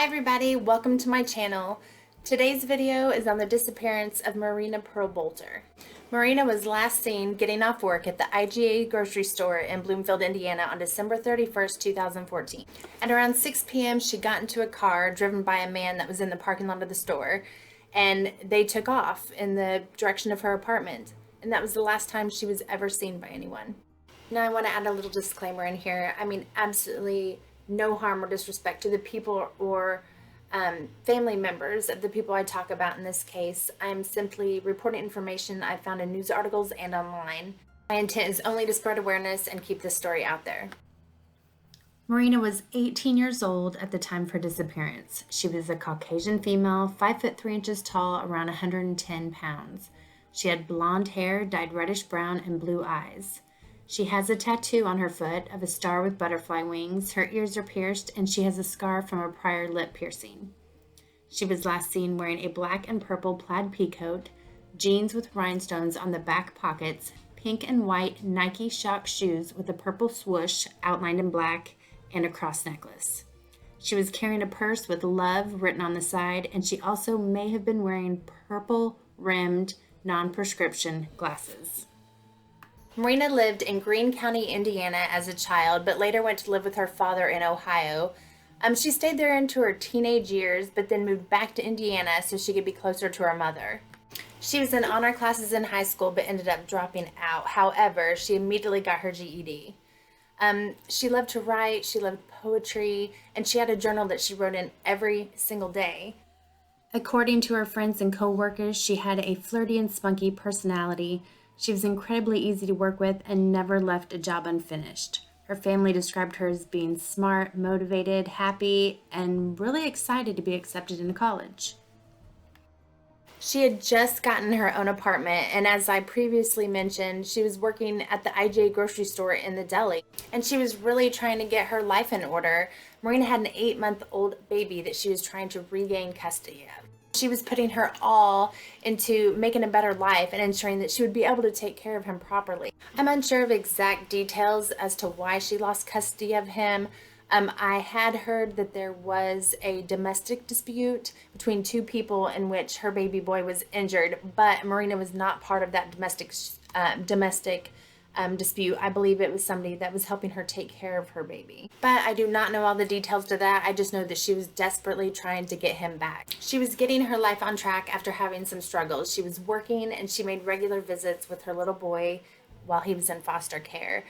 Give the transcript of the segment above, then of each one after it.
everybody, welcome to my channel. Today's video is on the disappearance of Marina Pearl Boelter. Marina was last seen getting off work at the IGA grocery store in Bloomfield, Indiana on December 31st, 2014. At around 6 p.m. she got into a car driven by a man that was in the parking lot of the store, and they took off in the direction of her apartment. And that was the last time she was ever seen by anyone. Now I want to add a little disclaimer in here. I mean, absolutely no harm or disrespect to the people or family members of the people I talk about in this case. I'm simply reporting information I found in news articles and online. My intent is only to spread awareness and keep this story out there. Marina was 18 years old at the time of her disappearance. She was a Caucasian female, 5 foot 3 inches tall, around 110 pounds. She had blonde hair, dyed reddish brown, and blue eyes. She has a tattoo on her foot of a star with butterfly wings, her ears are pierced, and she has a scar from a prior lip piercing. She was last seen wearing a black and purple plaid peacoat, jeans with rhinestones on the back pockets, pink and white Nike Shox shoes with a purple swoosh outlined in black, and a cross necklace. She was carrying a purse with love written on the side, and she also may have been wearing purple-rimmed, non-prescription glasses. Marina lived in Greene County, Indiana as a child, but later went to live with her father in Ohio. She stayed there into her teenage years, but then moved back to Indiana so she could be closer to her mother. She was in honor classes in high school, but ended up dropping out. However, she immediately got her GED. She loved to write, she loved poetry, and she had a journal that she wrote in every single day. According to her friends and co-workers, she had a flirty and spunky personality. She was incredibly easy to work with and never left a job unfinished. Her family described her as being smart, motivated, happy, and really excited to be accepted into college. She had just gotten her own apartment, and as I previously mentioned, she was working at the IGA grocery store in the deli, and she was really trying to get her life in order. Marina had an 8-month-old baby that she was trying to regain custody of. She was putting her all into making a better life and ensuring that she would be able to take care of him properly. I'm unsure of exact details as to why she lost custody of him. I had heard that there was a domestic dispute between two people in which her baby boy was injured, but Marina was not part of that domestic dispute. I believe it was somebody that was helping her take care of her baby. But I do not know all the details to that. I just know that she was desperately trying to get him back. She was getting her life on track after having some struggles. She was working and she made regular visits with her little boy while he was in foster care.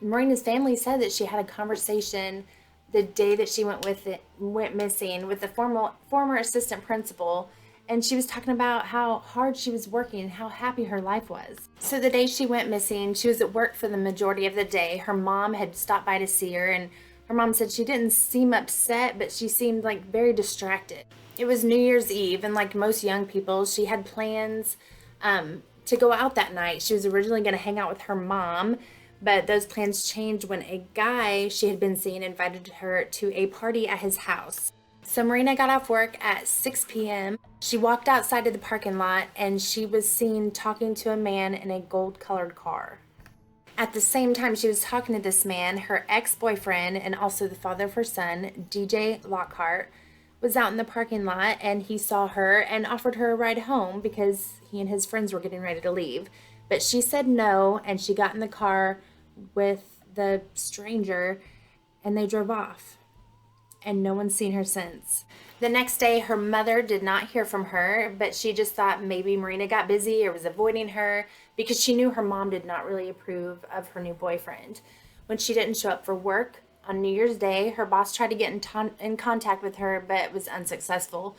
Marina's family said that she had a conversation the day that she went missing with the former assistant principal, and she was talking about how hard she was working and how happy her life was. So the day she went missing, she was at work for the majority of the day. Her mom had stopped by to see her, and her mom said she didn't seem upset, but she seemed like very distracted. It was New Year's Eve, and like most young people, she had plans to go out that night. She was originally going to hang out with her mom, but those plans changed when a guy she had been seeing invited her to a party at his house. So Marina got off work at 6 p.m. She walked outside of the parking lot and she was seen talking to a man in a gold-colored car. At the same time she was talking to this man, her ex-boyfriend and also the father of her son, DJ Lockhart, was out in the parking lot, and he saw her and offered her a ride home because he and his friends were getting ready to leave. But she said no, and she got in the car with the stranger and they drove off. And no one's seen her since. The next day, her mother did not hear from her, but she just thought maybe Marina got busy or was avoiding her because she knew her mom did not really approve of her new boyfriend. When she didn't show up for work on New Year's Day, her boss tried to get in contact with her, but was unsuccessful.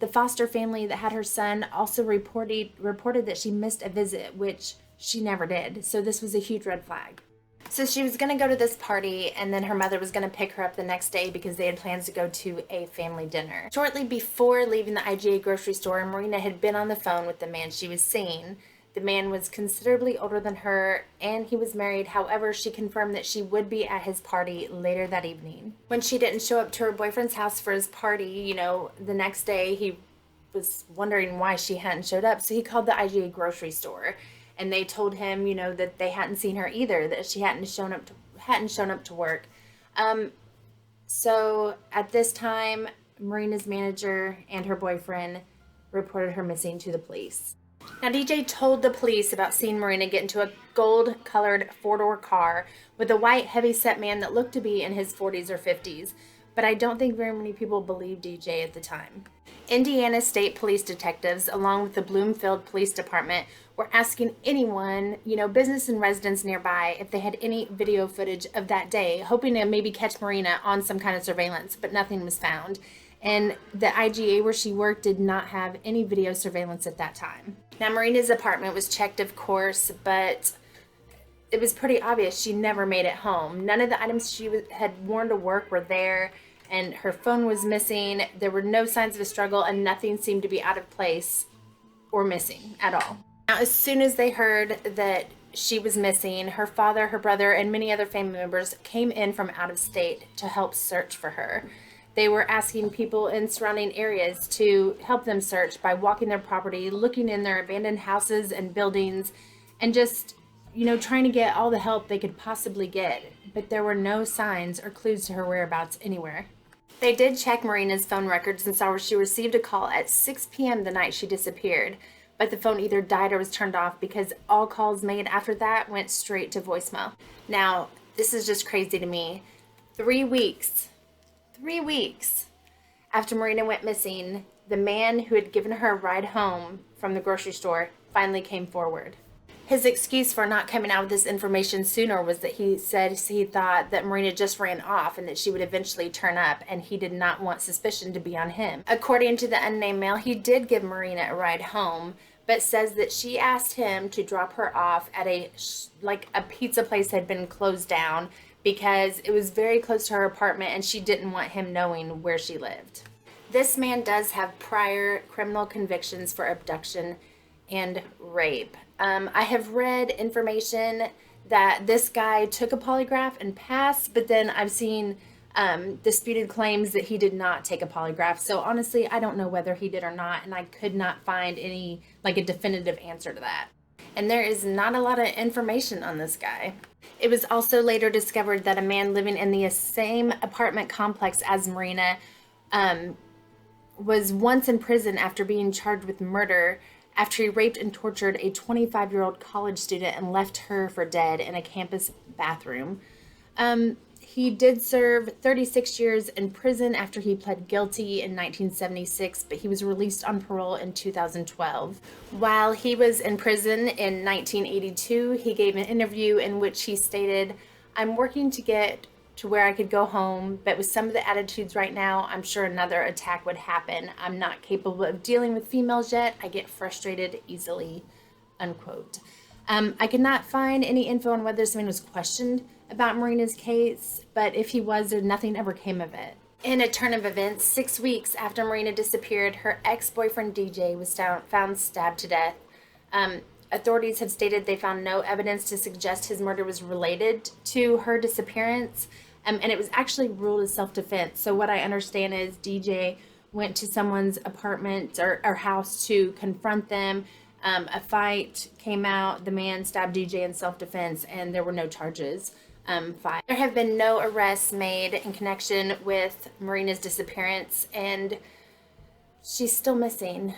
The foster family that had her son also reported that she missed a visit, which she never did. So this was a huge red flag. So she was going to go to this party, and then her mother was going to pick her up the next day because they had plans to go to a family dinner. Shortly before leaving the IGA grocery store, Marina had been on the phone with the man she was seeing. The man was considerably older than her, and he was married. However, she confirmed that she would be at his party later that evening. When she didn't show up to her boyfriend's house for his party, the next day, he was wondering why she hadn't showed up. So he called the IGA grocery store, and they told him, that they hadn't seen her either, that she hadn't shown up to work. So at this time, Marina's manager and her boyfriend reported her missing to the police. Now, DJ told the police about seeing Marina get into a gold-colored four-door car with a white, heavy-set man that looked to be in his 40s or 50s, but I don't think very many people believed DJ at the time. Indiana State Police detectives, along with the Bloomfield Police Department, were asking anyone, business and residents nearby, if they had any video footage of that day, hoping to maybe catch Marina on some kind of surveillance, but nothing was found. And the IGA where she worked did not have any video surveillance at that time. Now, Marina's apartment was checked, of course, but it was pretty obvious she never made it home. None of the items she had worn to work were there, and her phone was missing. There were no signs of a struggle, and nothing seemed to be out of place or missing at all. Now, as soon as they heard that she was missing, her father, her brother, and many other family members came in from out of state to help search for her. They were asking people in surrounding areas to help them search by walking their property, looking in their abandoned houses and buildings, and just, trying to get all the help they could possibly get. But there were no signs or clues to her whereabouts anywhere. They did check Marina's phone records and saw where she received a call at 6 p.m. the night she disappeared, but the phone either died or was turned off because all calls made after that went straight to voicemail. Now, this is just crazy to me. 3 weeks after Marina went missing, the man who had given her a ride home from the grocery store finally came forward. His excuse for not coming out with this information sooner was that he said he thought that Marina just ran off and that she would eventually turn up, and he did not want suspicion to be on him. According to the unnamed male, he did give Marina a ride home, but says that she asked him to drop her off at a pizza place that had been closed down because it was very close to her apartment and she didn't want him knowing where she lived. This man does have prior criminal convictions for abduction and rape. I have read information that this guy took a polygraph and passed, but then I've seen disputed claims that he did not take a polygraph. So honestly, I don't know whether he did or not, and I could not find any, a definitive answer to that. And there is not a lot of information on this guy. It was also later discovered that a man living in the same apartment complex as Marina was once in prison after being charged with murder after he raped and tortured a 25-year-old college student and left her for dead in a campus bathroom. He did serve 36 years in prison after he pled guilty in 1976, but he was released on parole in 2012. While he was in prison in 1982, he gave an interview in which he stated, "I'm working to get to where I could go home, but with some of the attitudes right now, I'm sure another attack would happen. I'm not capable of dealing with females yet. I get frustrated easily," unquote. I could not find any info on whether someone was questioned about Marina's case, but if he was, nothing ever came of it. In a turn of events, 6 weeks after Marina disappeared, her ex-boyfriend DJ was found stabbed to death. Authorities have stated they found no evidence to suggest his murder was related to her disappearance, and it was actually ruled as self-defense. So what I understand is DJ went to someone's apartment or house to confront them. A fight came out, the man stabbed DJ in self-defense, and there were no charges filed. There have been no arrests made in connection with Marina's disappearance, and she's still missing.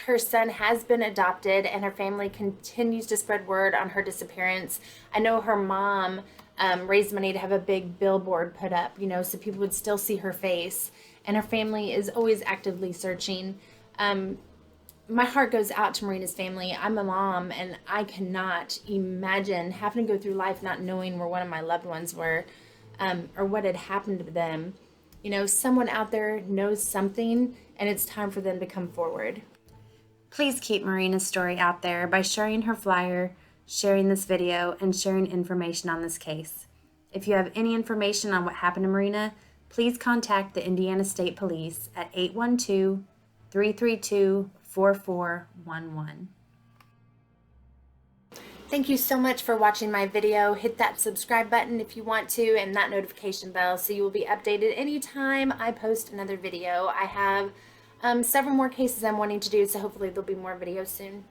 Her son has been adopted, and her family continues to spread word on her disappearance. I know her mom raised money to have a big billboard put up, so people would still see her face, and her family is always actively searching. My heart goes out to Marina's family. I'm a mom, and I cannot imagine having to go through life not knowing where one of my loved ones were, or what had happened to them. Someone out there knows something, and it's time for them to come forward. Please keep Marina's story out there by sharing her flyer, sharing this video, and sharing information on this case. If you have any information on what happened to Marina, please contact the Indiana State Police at 812-332-4411. Thank you so much for watching my video. Hit that subscribe button if you want to, and that notification bell so you will be updated anytime I post another video. I have several more cases I'm wanting to do, so hopefully there'll be more videos soon.